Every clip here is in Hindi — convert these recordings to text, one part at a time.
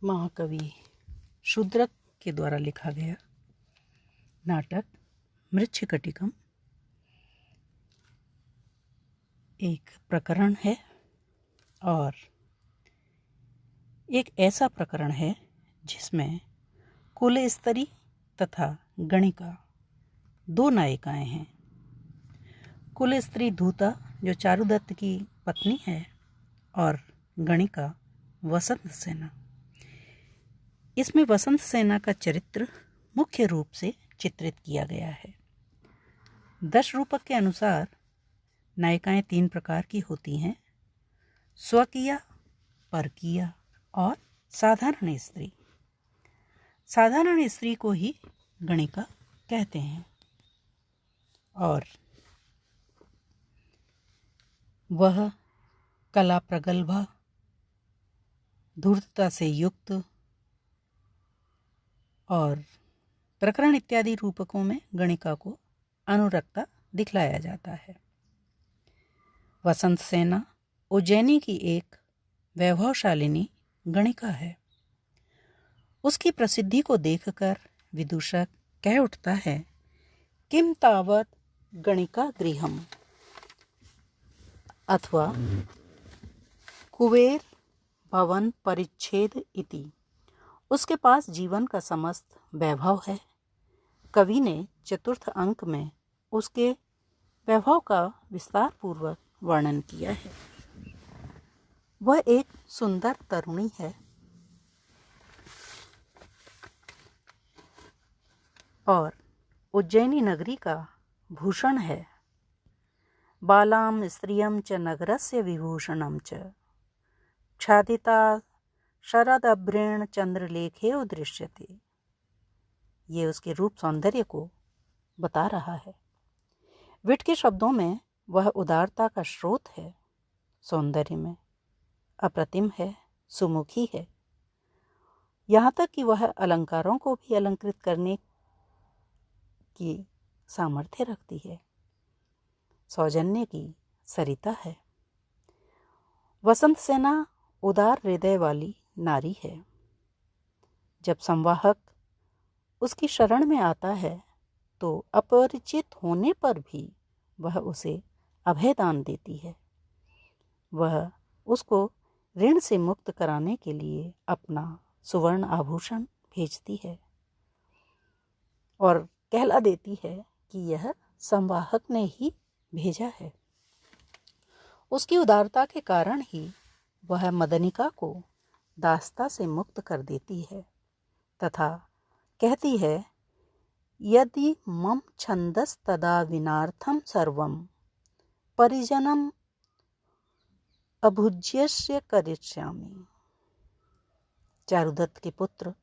महाकवि शूद्रक के द्वारा लिखा गया नाटक मृच्छकटिकम एक प्रकरण है और एक ऐसा प्रकरण है जिसमें कुलस्त्री तथा गणिका दो नायिकाएं हैं। कुलस्त्री धूता जो चारुदत्त की पत्नी है और गणिका वसंत सेना। इसमें वसंत सेना का चरित्र मुख्य रूप से चित्रित किया गया है। दश रूपक के अनुसार नायिकाएं तीन प्रकार की होती हैं: स्वकीया, परकीया और साधारण स्त्री। साधारण स्त्री को ही गणिका कहते हैं और वह कला प्रगल्भा, धूर्तता से युक्त और प्रकरण इत्यादि रूपकों में गणिका को अनुरक्ता दिखलाया जाता है। वसंत सेना उज्जैनी की एक वैभवशालिनी गणिका है। उसकी प्रसिद्धि को देखकर विदूषक कह उठता है, किम तावत गणिका गृहम, अथवा कुबेर भवन परिच्छेद इति। उसके पास जीवन का समस्त वैभव है। कवि ने चतुर्थ अंक में उसके वैभव का विस्तार पूर्वक वर्णन किया है। वह एक सुंदर तरुणी है और उज्जैनी नगरी का भूषण है। बालाम स्त्रियम च नगरस्य विभूषणम च छादिता शरदभ्रेण चंद्रलेखे दृश्यते। ये उसके रूप सौंदर्य को बता रहा है। विट के शब्दों में वह उदारता का स्रोत है। सौंदर्य में अप्रतिम है, सुमुखी है। यहाँ तक कि वह अलंकारों को भी अलंकृत करने की सामर्थ्य रखती है। सौजन्य की सरिता है। वसंत सेना उदार हृदय वाली नारी है। जब संवाहक उसकी शरण में आता है तो अपरिचित होने पर भी वह उसे अभयदान देती है। वह उसको ऋण से मुक्त कराने के लिए अपना सुवर्ण आभूषण भेजती है और कहला देती है कि यह संवाहक ने ही भेजा है। उसकी उदारता के कारण ही वह मदनिका को दास्ता से मुक्त कर देती है तथा कहती है, यदि मम छंदस तदा विनार्थम सर्वम परिजनम अभुज्यस्य करिष्यामि। चारुदत्त के पुत्र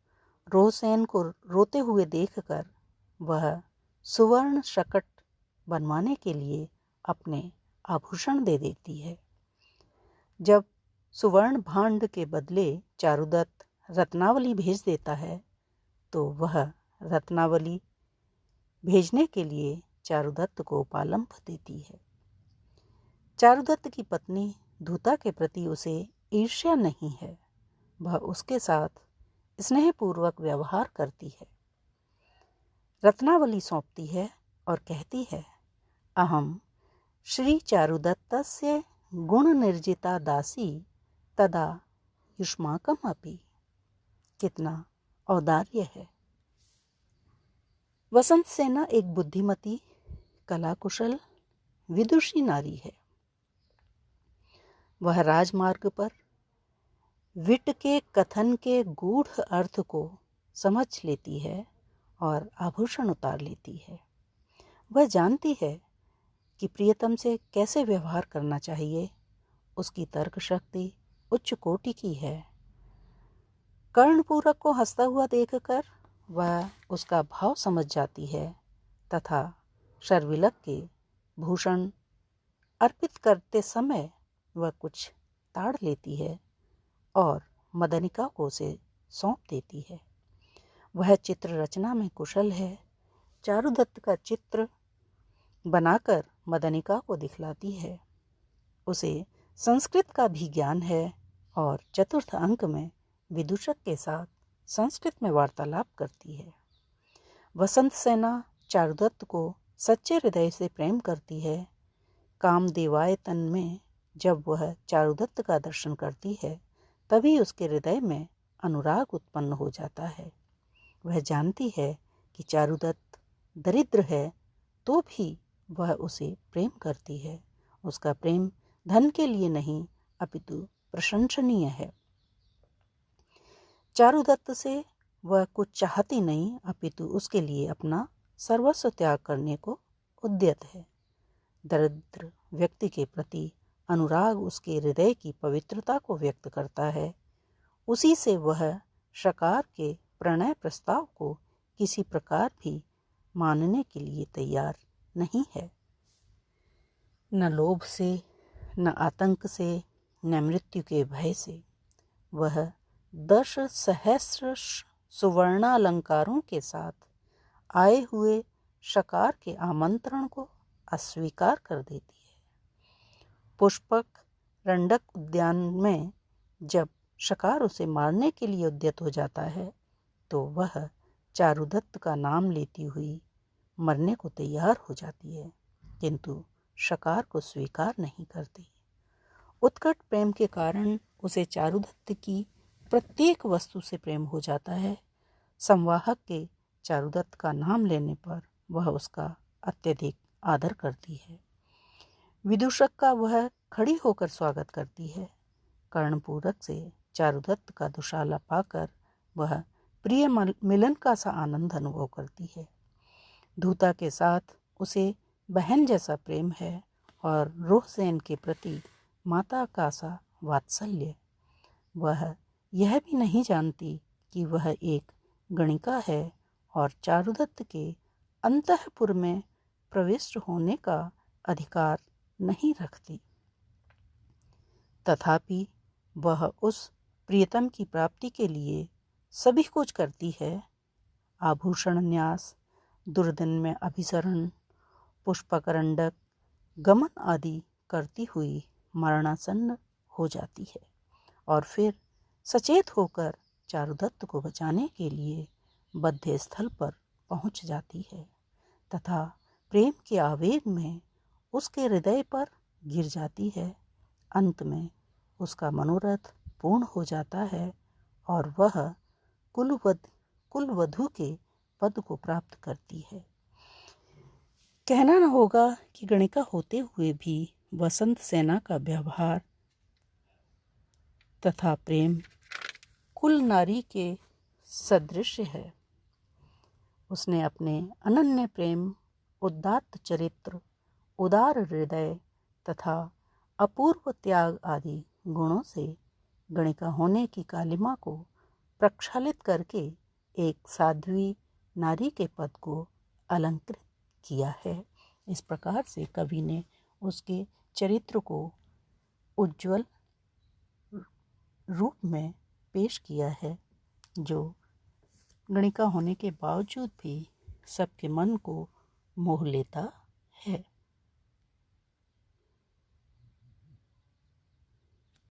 रोहसेन को रोते हुए देखकर वह सुवर्ण शकट बनवाने के लिए अपने आभूषण दे देती है। जब सुवर्ण भांड के बदले चारुदत्त रत्नावली भेज देता है तो वह रत्नावली भेजने के लिए चारुदत्त को उपालंभ देती है। चारुदत्त की पत्नी धूता के प्रति उसे ईर्ष्या नहीं है। वह उसके साथ स्नेहपूर्वक व्यवहार करती है। रत्नावली सौंपती है और कहती है, अहम श्री चारुदत्तस्य गुण निर्जिता दासी तदा युष्माकम अपि। कितना औदार्य है। वसंत सेना एक बुद्धिमती, कलाकुशल, विदुषी नारी है। वह राजमार्ग पर विट के कथन के गूढ़ अर्थ को समझ लेती है और आभूषण उतार लेती है। वह जानती है कि प्रियतम से कैसे व्यवहार करना चाहिए। उसकी तर्क शक्ति उच्च कोटि की है। कर्णपूरक को हंसता हुआ देखकर वह उसका भाव समझ जाती है तथा शर्विलक के भूषण अर्पित करते समय वह कुछ ताड़ लेती है और मदनिका को उसे सौंप देती है। वह चित्र रचना में कुशल है। चारुदत्त का चित्र बनाकर मदनिका को दिखलाती है। उसे संस्कृत का भी ज्ञान है और चतुर्थ अंक में विदूषक के साथ संस्कृत में वार्तालाप करती है। वसंत सेना चारुदत्त को सच्चे हृदय से प्रेम करती है। कामदेवायतन में जब वह चारुदत्त का दर्शन करती है तभी उसके हृदय में अनुराग उत्पन्न हो जाता है। वह जानती है कि चारुदत्त दरिद्र है तो भी वह उसे प्रेम करती है। उसका प्रेम धन के लिए नहीं अपितु प्रशंसनीय है। चारुदत्त से वह कुछ चाहती नहीं अपितु उसके लिए अपना सर्वस्व त्याग करने को उद्यत है। दरिद्र व्यक्ति के प्रति अनुराग उसके हृदय की पवित्रता को व्यक्त करता है। उसी से वह शकार के प्रणय प्रस्ताव को किसी प्रकार भी मानने के लिए तैयार नहीं है। न लोभ से, न आतंक से, न मृत्यु के भय से वह 10 सहस्र सुवर्णालंकारों के साथ आए हुए शकार के आमंत्रण को अस्वीकार कर देती है। पुष्पक रंडक उद्यान में जब शकार उसे मारने के लिए उद्यत हो जाता है तो वह चारुदत्त का नाम लेती हुई मरने को तैयार हो जाती है, किंतु शकार को स्वीकार नहीं करती। उत्कट प्रेम के कारण उसे चारुदत्त की प्रत्येक वस्तु से प्रेम हो जाता है। संवाहक के चारुदत्त का नाम लेने पर वह उसका अत्यधिक आदर करती है। विदूषक का वह खड़ी होकर स्वागत करती है। कर्णपूरक से चारुदत्त का दुशाला पाकर वह प्रिय मिलन का सा आनंद अनुभव करती है। धूता के साथ उसे बहन जैसा प्रेम है और रोहसेन के प्रति माता का सा वात्सल्य। वह यह भी नहीं जानती कि वह एक गणिका है और चारुदत्त के अंतःपुर में प्रविष्ट होने का अधिकार नहीं रखती। तथापि वह उस प्रियतम की प्राप्ति के लिए सभी कुछ करती है। आभूषण न्यास, दुर्दिन में अभिसरण, पुष्पकरंडक, गमन आदि करती हुई मरणासन्न हो जाती है और फिर सचेत होकर चारुदत्त को बचाने के लिए बद्ध स्थल पर पहुंच जाती है तथा प्रेम के आवेग में उसके हृदय पर गिर जाती है। अंत में उसका मनोरथ पूर्ण हो जाता है और वह कुलवधू के पद को प्राप्त करती है। कहना न होगा कि गणिका होते हुए भी वसंत सेना का व्यवहार तथा प्रेम कुल नारी के सदृश है। उसने अपने अनन्य प्रेम, उदात्त चरित्र, उदार हृदय तथा अपूर्व त्याग आदि गुणों से गणिका होने की कालिमा को प्रक्षालित करके एक साध्वी नारी के पद को अलंकृत किया है। इस प्रकार से कवि ने उसके चरित्र को उज्ज्वल रूप में पेश किया है, जो गणिका होने के बावजूद भी सबके मन को मोह लेता है।